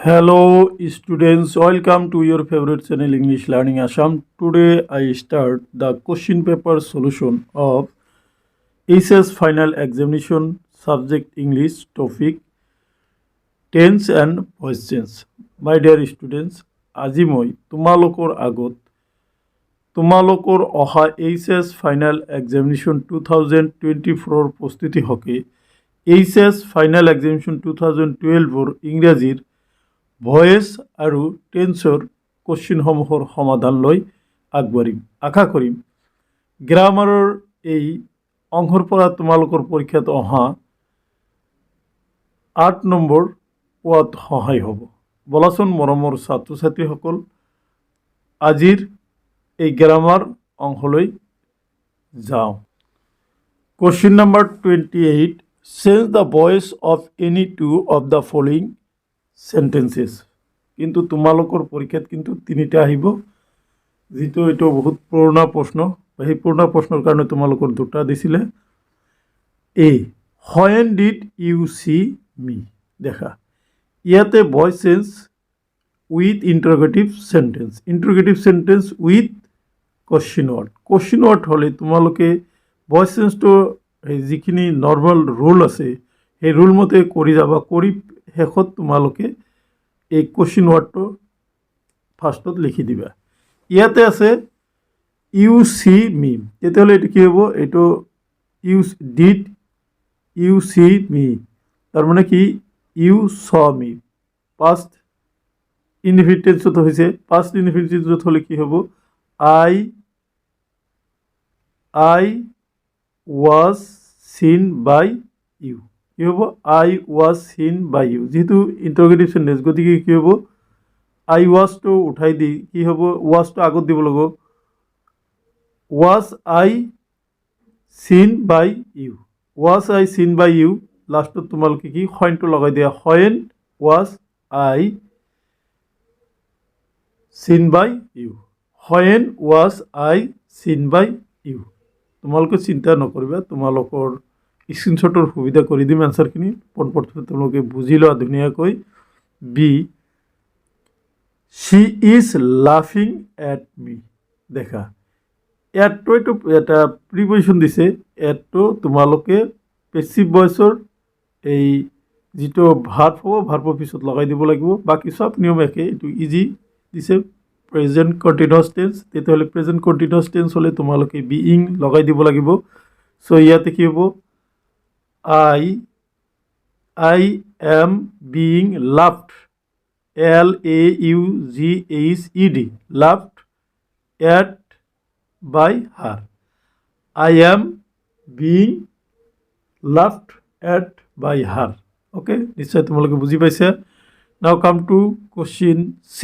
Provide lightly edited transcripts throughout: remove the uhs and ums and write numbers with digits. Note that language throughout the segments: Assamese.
Hello students, welcome to your favorite channel English Learning Assam. Today I start the question paper solution of ACES final examination subject English topic tense and voice change. My dear students, আজি মই তোমালোকৰ আগত তোমালোকৰ অহা ACES ফাইনেল এক্সামিনেশ্যন 2024 প্ৰস্তুতি হকে ACES ফাইনেল এক্সামিনেশ্যন 2012 ইংৰাজীৰ ভয়েস আৰু টেন্সৰ কোশ্চিনসমূহৰ সমাধান লৈ আগবাঢ়িম। আশা কৰিম গ্ৰামাৰৰ এই অংশৰ পৰা তোমালোকৰ পৰীক্ষাত অহা 8 নম্বৰ পোৱাত সহায় হ'ব। বলাচোন মৰমৰ ছাত্ৰ ছাত্ৰীসকল, আজিৰ এই গ্ৰামাৰ অংশলৈ যাওঁ। Question number 28, change the voice of any two of the following sentences. কিন্তু তোমালোকৰ পৰীক্ষাত কিন্তু তিনিটা আহিব, যিটো এইটো বহুত পুৰণা প্ৰশ্ন। সেই পুৰণা প্ৰশ্নৰ কাৰণে তোমালোকৰ দুটা দিছিলে। A, when did you see me. দেখা ইয়াতে voice change with interrogative sentence, interrogative sentence with question word. Question word হ'লে তোমালোকে ভইচ চেঞ্জটো যিখিনি নৰ্মেল ৰুল আছে সেই ৰুল মতে কৰি যাবা। কৰি শেষত তোমালোকে এই কোশ্চিন ৱৰ্ডটো ফাৰ্ষ্টত লিখি দিবা। ইয়াতে আছে ইউ চি মি, তেতিয়াহ'লে এইটো কি হ'ব? এইটো ডিড ইউ চি মি, তাৰমানে কি you saw me. Past indefinite টেন্সত হৈছে। পাষ্ট ইনডিফিনিট টেন্সত হ'লে কি হ'ব? আই ৱাজ চিন বাই ইউ। কি হ'ব? আই ৱাজ চিন বাই ইউ। যিহেতু ইণ্টাৰগেটিভ সেন্টেন্স, গতিকে কি হ'ব? আই ৱাজটো উঠাই দি কি হ'ব? ৱাজটো আগত দিব লাগিব। ৱাজ আই চিন বাই ইউ, ৱাজ আই চিন বাই ইউ। লাষ্টত তোমালোকে কি হয়নটো লগাই দিয়া। হয়েন ৱাজ আই চিন বাই ইউ, হয়েন ৱাজ আই চিন বাই ইউ। তোমালোকে চিন্তা নকৰিবা, তোমালোকৰ স্ক্ৰীনশ্বটৰ সুবিধা কৰি দিম এনচাৰখিনি। পোনপ্ৰথমে তোমালোকে বুজি লোৱা ধুনীয়াকৈ। বি, শ্বি ইজ লাফিং এট মি। দেখা এটটো এইটো এটা প্ৰিপজিশ্যন দিছে। এটটো তোমালোকে পেচিভ ভইচৰ এই যিটো ভাৰ্ব হ'ব ভাৰ্বৰ পিছত লগাই দিব লাগিব। বাকী চব নিয়ম একে, এইটো ইজি দিছে। প্ৰেজেণ্ট কণ্টিনিউৱাছ টেন্স, তেতিয়াহ'লে প্ৰেজেণ্ট কণ্টিনিউৱাছ টেন্স হ'লে তোমালোকে বিইং লগাই দিব লাগিব। চ' ইয়াতে কি হ'ব? I am being loved, LAUGHED, loved at by her. I am being loved at by her. Okay, নিশ্চয় তোমালোকে বুজি পাইছা। Now come to question C,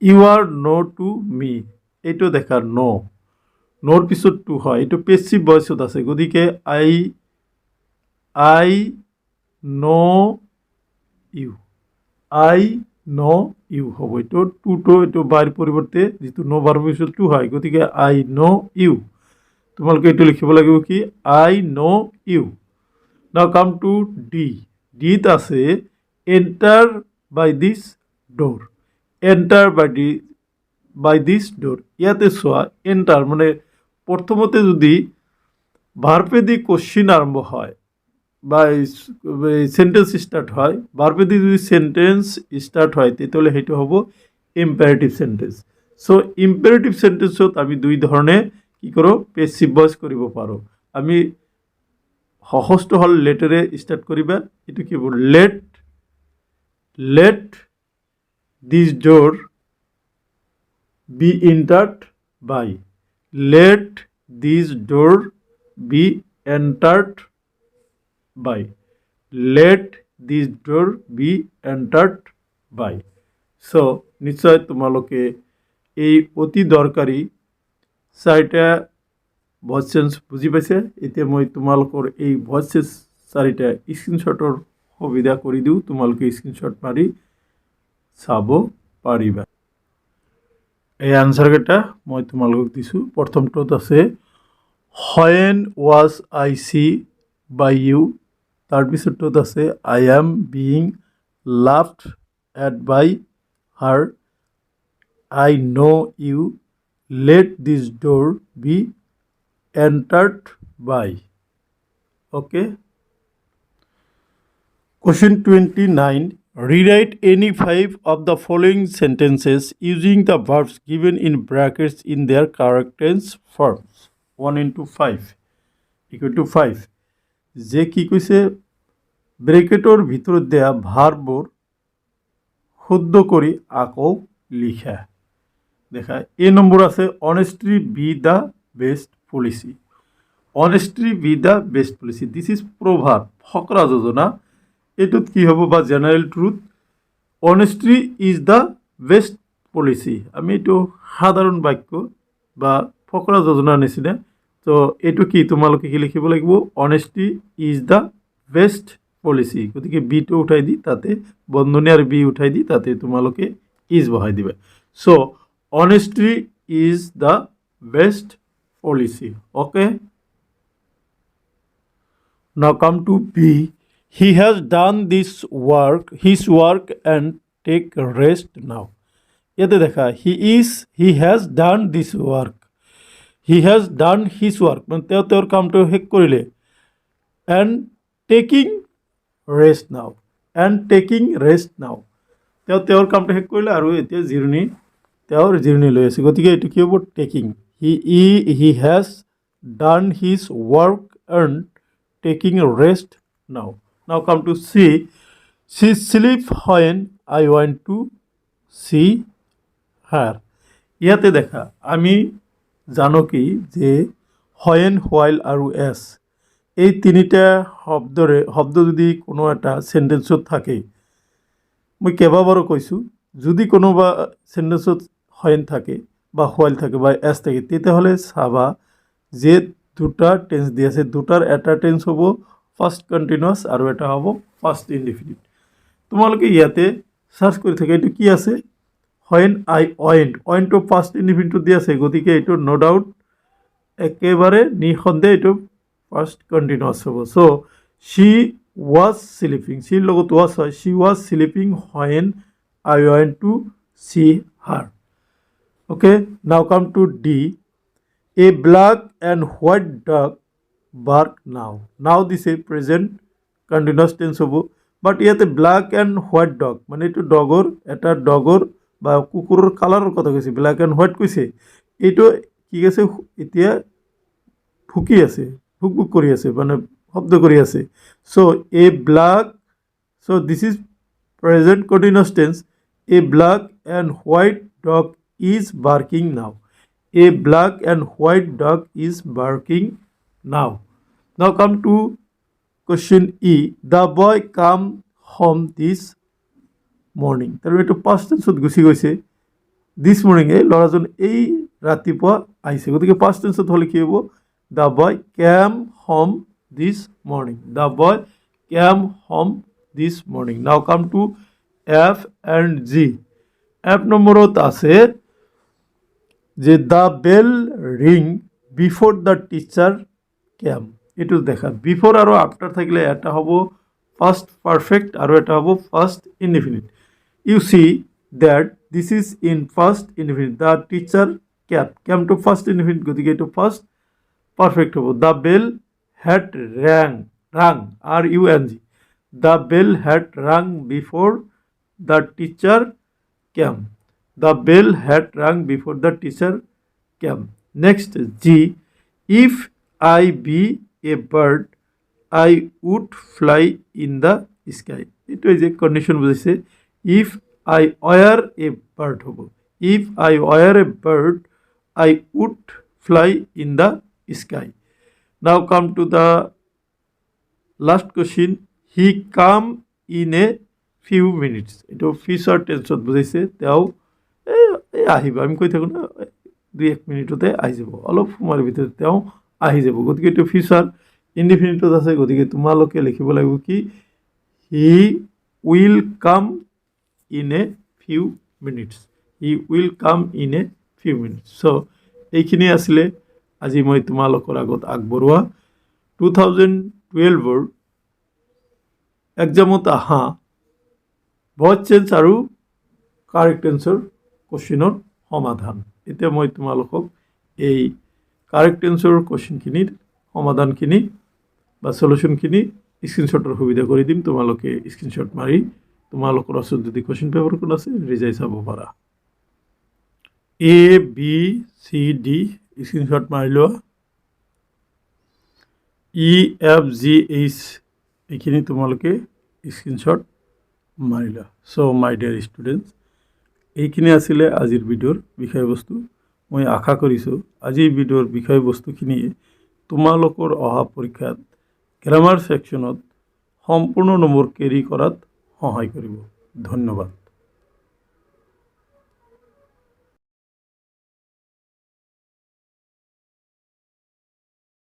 you are no to me। এইটো দেখা no, নোৰ পিছত টু হয়, এইটো পেচিভ ভইচত আছে। গতিকে I know you, I know you হ'ব। এইটো টুটো এইটো বাইৰ পৰিৱৰ্তে যিটো ন বাৰ পিছত টু হয়, গতিকে I know you। তোমালোকে এইটো লিখিব লাগিব কি? I know you। Now come to D, ডিত আছে এণ্টাৰ বাই দিছ ডোৰ, এণ্টাৰ বাই দিছ ডোৰ। ইয়াতে চোৱা, এণ্টাৰ মানে প্ৰথমতে যদি ভাৰ্বেদি কোশ্চিন আৰম্ভ হয় বা সেন্টেন্স স্টাৰ্ট হয়, ভাৰ্বে দিয়ে যদি সেন্টেন্স স্টাৰ্ট হয় তেতিয়াহ'লে সেইটো হ'ব ইম্পেৰেটিভ সেন্টেন্স। চ' ইম্পেৰেটিভ সেন্টেন্সত আমি দুই ধৰণে কি কৰোঁ? পেচিভ ভইচ কৰিব পাৰোঁ। আমি সহজটো হ'ল লেটেৰে ষ্টাৰ্ট কৰিবা। এইটো কি হ'ব? Let this door be entered by, let this door be entered by, let this door be entered by। so নিশ্চয় তোমালোকে এই অতি দৰকাৰী চাৰিটা ভইচ চেঞ্জ বুজি পাইছে। এতিয়া মই তোমালোকৰ এই ভইচ চেঞ্জ চাৰিটা স্ক্ৰীনশ্বটৰ সুবিধা কৰি দিওঁ, তোমালোকে স্ক্ৰীনশ্বট মাৰি চাব পাৰিবা। এই আনচাৰকেইটা মই তোমালোকক দিছোঁ। প্ৰথমটোত আছে when was I see by you, তাৰপিছতটোত আছে I am being loved at by her. I know you. Let this door be entered by. Okay. Question 29. Rewrite any 5 of the following sentences using the verbs given in brackets in their correct tense forms. 1 into 5 equal to 5. যে কি কইছে ব্রেকেটর ভিতর দেয়া ভার্বর শুদ্ধ করি আকৌ লিখা দেখা এ নম্বর আছে honesty be the best policy honesty be the best policy this is প্রভাব ফকরা যোজনা এটুত কি হ'ব বা general truth honesty is the best policy আমি এইটো সাধারণ বাক্য বা ফকৰা যোজনাৰ নিচিনা তো এইটো কি তোমালোকে কি লিখিব লাগিব অনেস্ট্রি ইজ দ্য বেস্ট পলিসি গতিকে বিটো উঠাই দি তাতে বন্ধনী আৰু বি উঠাই দি তাতে তোমালোকে ইজ বহাই দিবা so honesty is the best policy okay now come to B. He has done his work and take rest now. এতে দেখা he has done this work. He has done his work. মানে তেওঁৰ কামটো শেষ কৰিলে and taking rest now. And taking rest now. তেওঁৰ কামটো শেষ কৰিলে আৰু এতিয়া জিৰণি লৈ আছে গতিকে এইটো কি হ'ব taking. He has done his work and taking a rest now. Now come to C. She sleep when I want to see her. ইয়াতে দেখা আমি জানো কি যে when, while আৰু as এই তিনিটা শব্দ যদি কোনো এটা সেন্টেন্সত থাকে মই কেইবাবাৰো কৈছোঁ যদি কোনোবা সেন্টেন্সত when থাকে বা while থাকে বা as থাকে তেতিয়াহ'লে চাবা যে দুটা টেন্স দি আছে দুটাৰ এটা টেন্স হ'ব ফাৰ্ষ্ট কণ্টিনিউয়াছ আৰু এটা হ'ব ফাৰ্ষ্ট ইনডিফিনিট তোমালোকে ইয়াতে সাৰ্চ কৰি থাকে এইটো কি আছে when I went to first ইনডিফিনিটটো দি আছে গতিকে এইটো নো ডাউট একেবাৰে নিঃসন্দেহে এইটো ফাৰ্ষ্ট কণ্টিনিউয়াছ হ'ব সো she was sleeping চিৰ লগত was হয় she was sleeping when I went to see her okay now come to D. A black and white dog bark now. Now this is present continuous tense হ'ব but ইয়াতে black and white dog মানে এইটো এটা ডগৰ বা কুকুৰৰ কালাৰৰ কথা কৈছে black and white কৈছে এইটো কি কৈছে এতিয়া ফুকি আছে ফুকফুক কৰি আছে মানে শব্দ কৰি আছে so a black so this is present continuous tense a black and white dog is barking now. A black and white dog is barking now. Now come to question E. The boy come home this morning. তার মানে past tense গুছি গৈছে this morning এই ল'ৰাজন এই ৰাতিপুৱা আহিছে গতিকে past tense হলে কি হ'ব the boy came home this morning. The boy came home this morning. Now come to F and G. F নম্বৰত আছে যে the bell ring before the teacher came এইটো দেখা বিফোৰ আৰু আফটাৰ থাকিলে এটা হ'ব ফাৰ্স্ট পাৰফেক্ট আৰু এটা হ'ব past indefinite you see that this is in past indefinite the teacher came to past indefinite গতিকে এইটো ফার্স্ট পারফেক্ট হ'ব the bell had rung RUNG the bell had rung before the teacher came. The bell had rung before the teacher came. Next, G. If I be a bird, I would fly in the sky. It is a condition বুঝাইছে. If I were a bird হব. If I were a bird, I would fly in the sky. Now come to the last question. He come in a few minutes. It is future tense বুঝাইছে তেওঁ আহিব আমি কৈ থাকোঁ না 2-1 মিনিটতে আহি যাব অলপ সময়ৰ ভিতৰত তেওঁ আহি যাব গতিকে এইটো ফিউচাৰ ইনডিফিনিটত আছে গতিকে তোমালোকে লিখিব লাগিব কি he will come in a few minutes he will come in a few minutes so' এইখিনি আছিলে আজি মই তোমালোকৰ আগত আগবঢ়োৱা 2012 এক্সামত অহা ভইচ চেঞ্জ আৰু কাৰেক্ট এনচাৰ কুৱেশ্যনৰ সমাধান। এতিয়া মই তোমালোকক এই কাৰেক্ট এনচাৰৰ কুৱেশ্যনখিনিৰ সমাধানখিনি বা চলিউশ্যনখিনি স্ক্ৰীনশ্বটৰ সুবিধা কৰি দিম। তোমালোকে স্ক্ৰীনশ্বট মাৰি তোমালোকৰ ওচৰত যদি কুৱেশ্যন পেপাৰখন আছে ৰিজাই চাব পাৰা। ABCD স্ক্ৰীনশ্বট মাৰি লোৱা। EFGH এইখিনি তোমালোকে স্ক্ৰীনশ্বট মাৰি লোৱা। চ' মাই ডিয়াৰ ষ্টুডেণ্টছ, এইখিনি আছিলে আজিৰ ভিডিঅ'ৰ বিষয়বস্তু। মই আশা কৰিছোঁ আজিৰ ভিডিঅ'ৰ বিষয়বস্তুখিনিয়ে তোমালোকৰ অহা পৰীক্ষাত গ্ৰামাৰ ছেকশ্যনত সম্পূৰ্ণ নম্বৰ কেৰি কৰাত সহায় কৰিব। ধন্যবাদ।